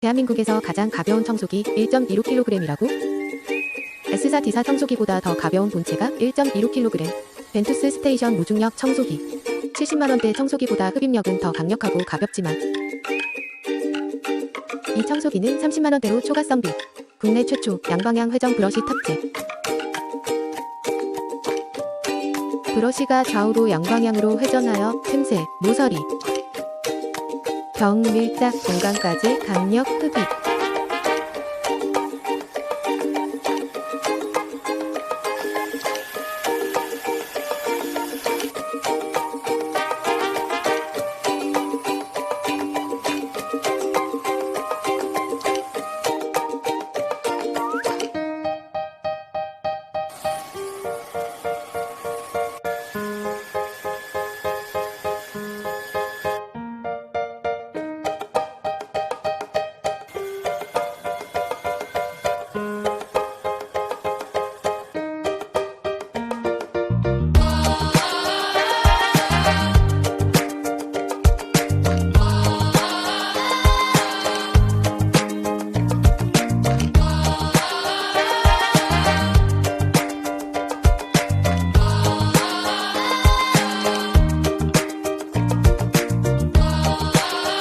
대한민국에서 가장 가벼운 청소기 1.15kg이라고? S사 D사 청소기보다 더 가벼운 본체가 1.15kg. 벤투스스테이션 무중력 청소기. 70만원대 청소기보다 흡입력은 더 강력하고 가볍지만 이 청소기는 30만원대로 초가성비. 국내 최초 양방향 회전 브러시 탑재. 브러시가 좌우로 양방향으로 회전하여 틈새, 모서리, 병 밀착 공간까지 강력 흡입.